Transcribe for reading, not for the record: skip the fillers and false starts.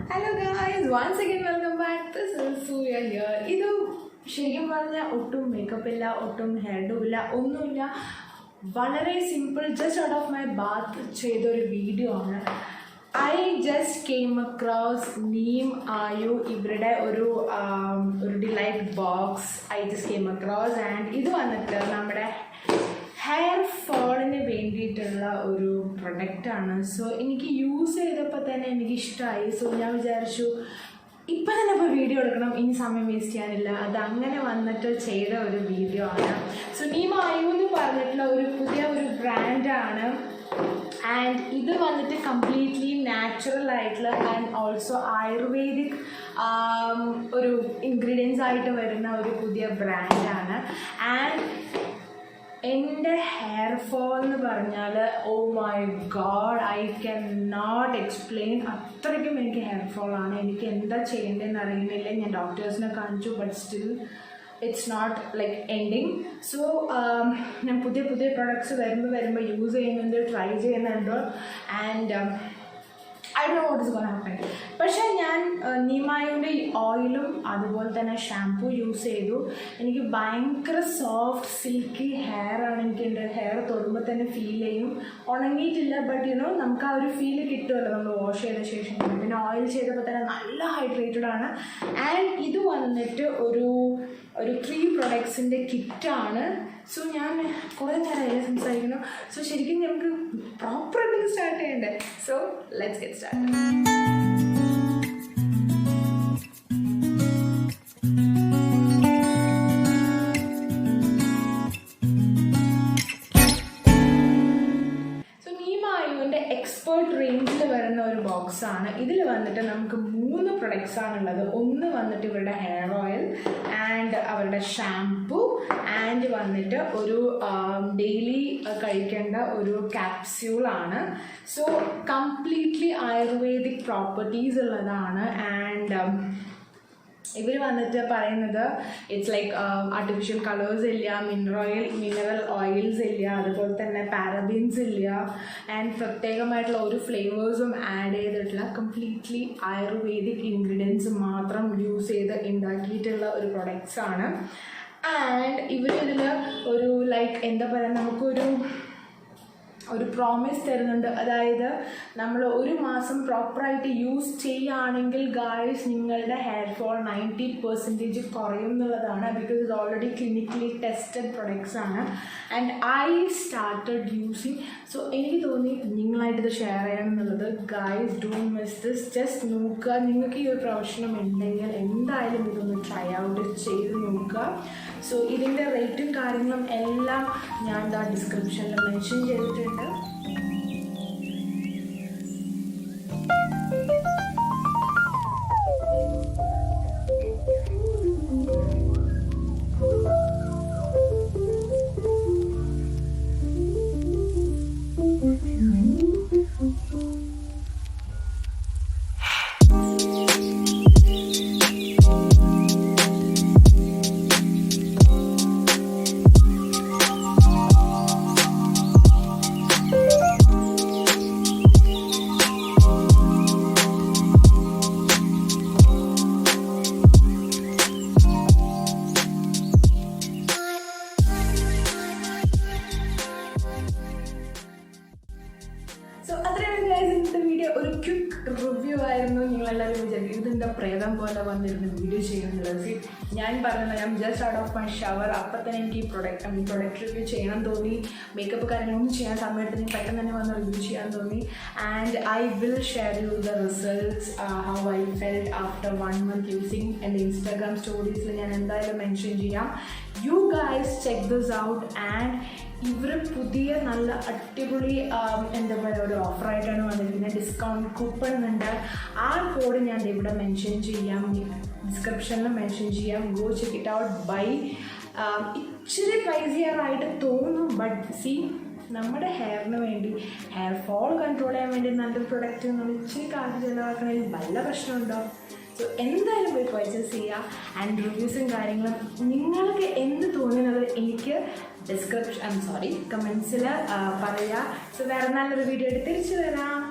Hello guys, once again welcome back. This is Surya here. ഇത് ശരിക്കും പറഞ്ഞാൽ ഒട്ടും മേക്കപ്പ് ഇല്ല, ഒട്ടും ഹെയർ ഡൂ ഇല്ല, ഒന്നുമില്ല. വളരെ simple, just out of my Baat ചെയ്തൊരു വീഡിയോ ആണ്. I just came across Neem Ayu ഇവരുടെ ഒരു delight box I just came across and ഇത് വന്നിട്ട് നമ്മുടെ ഹെയർ ഫോളിന് വേണ്ടിയിട്ടുള്ള ഒരു പ്രൊഡക്റ്റാണ്. സോ എനിക്ക് യൂസ് ചെയ്തപ്പോൾ തന്നെ എനിക്കിഷ്ടമായി. സോ ഞാൻ വിചാരിച്ചു ഇപ്പം തന്നെ ഇപ്പോൾ വീഡിയോ എടുക്കണം, ഇനി സമയം വേസ്റ്റ് ചെയ്യാനില്ല. അത് അങ്ങനെ വന്നിട്ട് ചെയ്ത ഒരു വീഡിയോ ആണ്. സോ നീം ആയു എന്ന് പറഞ്ഞിട്ടുള്ള പുതിയ ഒരു ബ്രാൻഡാണ്. ആൻഡ് ഇത് വന്നിട്ട് കംപ്ലീറ്റ്ലി നാച്ചുറൽ ആയിട്ടുള്ള ആൻഡ് ഓൾസോ ആയുർവേദിക് ഒരു ഇൻഗ്രീഡിയൻസ് ആയിട്ട് വരുന്ന ഒരു പുതിയ ബ്രാൻഡാണ്. ആൻഡ് എൻ്റെ ഹെയർ ഫോൾ എന്ന് പറഞ്ഞാൽ oh my god, I can not explain. അത്രയ്ക്കും എനിക്ക് ഹെയർ ഫോളാണ്. എനിക്ക് എന്താ ചെയ്യേണ്ടതെന്ന് അറിയുന്നില്ല. ഞാൻ ഡോക്ടേഴ്സിനെ കാണിച്ചു, but still it's not like ending. So ഞാൻ പുതിയ പ്രൊഡക്ട്സ് വരുമ്പോൾ യൂസ് ചെയ്യുന്നുണ്ട്, ട്രൈ ചെയ്യുന്നുണ്ട്. And I don't know what is gonna happen. പക്ഷേ ഞാൻ നീമായുവിൻ്റെ ഓയിലും അതുപോലെ തന്നെ ഷാംപൂ യൂസ് ചെയ്തു. എനിക്ക് ഭയങ്കര സോഫ്റ്റ് സിൽക്കി ഹെയർ ആണ്. എനിക്ക് എൻ്റെ ഹെയർ തൊടുമ്പോൾ തന്നെ ഫീൽ ചെയ്യും. ഉണങ്ങിയിട്ടില്ല, ബട്ട് നമുക്ക് ആ ഒരു ഫീല് കിട്ടുമല്ലോ നമ്മൾ വാഷ് ചെയ്ത ശേഷം. പിന്നെ ഓയിൽ ചെയ്തപ്പോൾ തന്നെ നല്ല ഹൈഡ്രേറ്റഡ് ആണ്. ആൻഡ് ഇത് വന്നിട്ട് ഒരു 3 പ്രൊഡക്ട്സിൻ്റെ കിറ്റാണ്. സോ ഞാൻ കുറേ നേരമായി സംസാരിക്കുന്നു. സോ ശരിക്കും നമുക്ക് പ്രോപ്പറായിട്ട് സ്റ്റാർട്ട് ചെയ്യണ്ടേ. So let's get start. Expert റേഞ്ചിൽ വരുന്ന ഒരു ബോക്സാണ്. ഇതിൽ വന്നിട്ട് നമുക്ക് 3 പ്രൊഡക്ട്സ് ആണുള്ളത്. ഒന്ന് വന്നിട്ട് ഇവരുടെ ഹെയർ ഓയിൽ ആൻഡ് അവരുടെ ഷാംപൂ ആൻഡ് വന്നിട്ട് ഒരു ഡെയിലി കഴിക്കേണ്ട ഒരു ക്യാപ്സ്യൂളാണ്. സോ കംപ്ലീറ്റ്ലി ആയുർവേദിക് പ്രോപ്പർട്ടീസ് ഉള്ളതാണ്. ആൻഡ് ഇവർ വന്നിട്ട് പറയുന്നത് ഇറ്റ്സ് ലൈക്ക് ആർട്ടിഫിഷ്യൽ കളേഴ്സ് ഇല്ല, മിനറൽ ഓയിൽസ് ഇല്ല, അതുപോലെ തന്നെ പാരബിൻസ് ഇല്ല, ആൻഡ് പ്രത്യേകമായിട്ടുള്ള ഒരു ഫ്ലേവേഴ്സും ആഡ് ചെയ്തിട്ടുള്ള കംപ്ലീറ്റ്ലി ആയുർവേദിക് ഇൻഗ്രീഡിയൻസ് മാത്രം യൂസ് ചെയ്ത് ഉണ്ടാക്കിയിട്ടുള്ള ഒരു പ്രൊഡക്ട്സാണ്. ആൻഡ് ഇവരിതിൽ ഒരു ലൈക്ക് എന്താ പറയുക, നമുക്കൊരു പ്രോമിസ് തരുന്നുണ്ട്. അതായത് നമ്മൾ ഒരു മാസം പ്രോപ്പറായിട്ട് യൂസ് ചെയ്യുകയാണെങ്കിൽ ഗായ്സ് നിങ്ങളുടെ ഹെയർ ഫോൾ 90% കുറയും എന്നുള്ളതാണ്. ബിക്കോസ് ഇത് ഓൾറെഡി ക്ലിനിക്കലി ടെസ്റ്റഡ് പ്രൊഡക്ട്സ് ആണ്. And I started using. So എനിക്ക് തോന്നി നിങ്ങളായിട്ടിത് ഷെയർ ചെയ്യണം എന്നുള്ളത്. Guys don't miss this. Just നോക്കുക, നിങ്ങൾക്ക് ഈ ഒരു പ്രൊഫഷനും ഉണ്ടെങ്കിൽ എന്തായാലും ഇതൊന്ന് ട്രൈ ഔട്ട് ചെയ്ത് നോക്കുക. സോ ഇതിൻ്റെ റേറ്റും കാര്യങ്ങളും എല്ലാം ഞാൻ ഡിസ്ക്രിപ്ഷനിൽ മെൻഷൻ ചെയ്തിട്ടുണ്ട്. സോ അത്രയാണ് ഗൈസ് ഇന്നത്തെ വീഡിയോ. ഒരു ക്വിക്ക് റിവ്യൂ ആയിരുന്നു. നിങ്ങളെല്ലാവരും വിചാരിക്കും ഇതിൻ്റെ പ്രേതം പോലെ വന്നിരുന്ന് വീഡിയോ ചെയ്യുന്നുള്ളത്. ഞാൻ പറഞ്ഞത് ഞാൻ just out of my shower. അപ്പം തന്നെ എനിക്ക് ഈ പ്രൊഡക്റ്റ് റിവ്യൂ ചെയ്യണം തോന്നി. മേക്കപ്പ് കാര്യങ്ങളൊന്നും ചെയ്യാൻ സമയത്ത് പെട്ടെന്ന് തന്നെ വന്ന് റിവ്യൂ ചെയ്യാൻ തോന്നി. And I will share you the results how I felt after 1 month using. എൻ്റെ ഇൻസ്റ്റാഗ്രാം സ്റ്റോറീസിൽ ഞാൻ എന്തായാലും മെൻഷൻ ചെയ്യാം. You guys check this out. And ഇവർ പുതിയ നല്ല അടിപൊളി എന്താ പറയുക ഒരു ഓഫറായിട്ടാണ് വന്നിരിക്കുന്നത്. ഡിസ്കൗണ്ട് കൂപ്പൺ ഉണ്ട്. ആ കോഡ് ഞാൻ ഇവിടെ മെൻഷൻ ചെയ്യാം, ഡിസ്ക്രിപ്ഷനിൽ മെൻഷൻ ചെയ്യാം. Go check it out. Bye. ഇച്ചിരി പ്രൈസിയറായിട്ട് തോന്നും, ബട്ട് സി നമ്മുടെ ഹെയറിന് വേണ്ടി, ഹെയർ ഫോൾ കൺട്രോൾ ചെയ്യാൻ വേണ്ടി നല്ലൊരു പ്രൊഡക്റ്റ് നമ്മൾ ഇച്ചിരി കാശ് ചിലവാക്കണമെങ്കിൽ വല്ല പ്രശ്നമുണ്ടോ? സോ എന്തായാലും പോയി പർച്ചേസ് ചെയ്യുക. ആൻഡ് റിവ്യൂസും കാര്യങ്ങളും നിങ്ങൾക്ക് എന്ത് തോന്നുന്നത് എനിക്ക് കമൻസിൽ പറയുക. സോ വേറെ നല്ലൊരു വീഡിയോ ആയിട്ട് തിരിച്ചു വരാം.